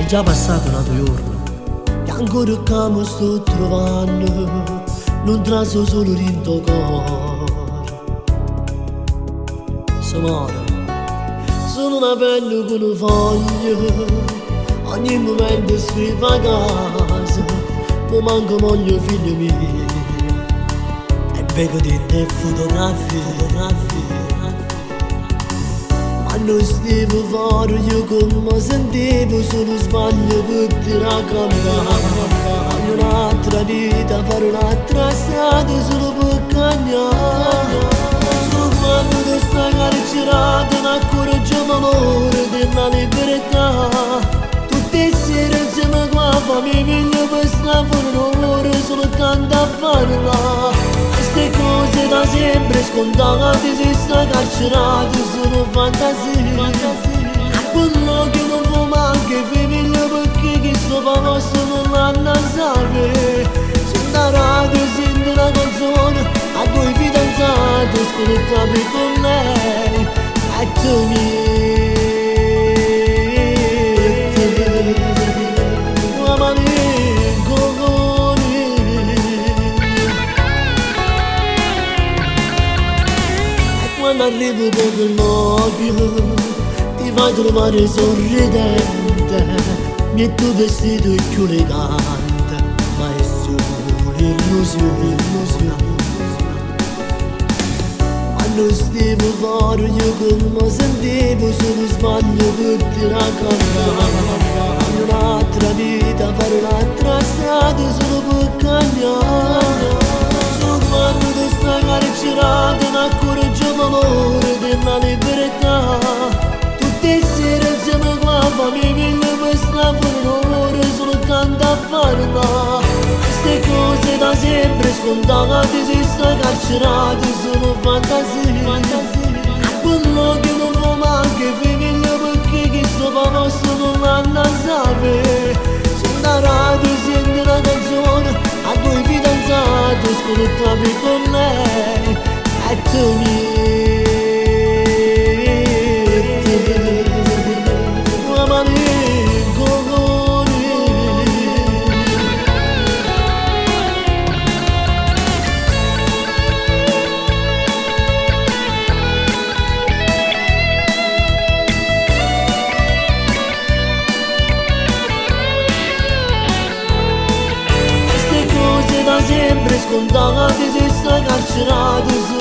già passato un altro giorno che ancora che mi sto trovando, non traso solo in tuo cuore. Se muore, sono una penna con una foglia, ogni momento scrivo a casa, mi manca moglie figlio mio, e vedo di te fotografie. Non stivo fuori, io come sentivo, solo sbaglio per ti raccontare. Voglio un'altra vita, fare un'altra strada solo per cagnare. Solo quando ti stai carcerato, un coraggio d'amore, della libertà. Tutte le sere insieme con la famiglia per stare fuori un'ora, solo tanto a parlare. Queste cose da sempre scontate, si sta carcerato, sono fantasie. A quello che non può manche famiglia, perché chi sto posto non l'hanno a sapere. Sulla radio sento una canzone, a due fidanzati, ascoltate con lei, e tu mi quando arrivo dopo il novio ti fai trovare sorridente, mi è tuo vestito più elegante, ma è solo illusione. Quando stivo fuori io come sentivo, solo sbaglio per ti raccontare. Voglio un'altra vita, fare un'altra strada solo per cambiare. Solo quando ti stai carcerato, un coraggio d'amore, della libertà. Tutte le sere insieme con la famiglia per stare fuori un'ora, solo tanto a parlare. Queste cose da sempre scontate, si sta carcerato, sono fantasie. A quello che non può manche famiglia, perché chi sto posto non l'hanno a sapere. Sulla radio senti una canzone, a due fidanzati, ascoltavi con lei, e tu mi sempre scontate, si sta carcerato.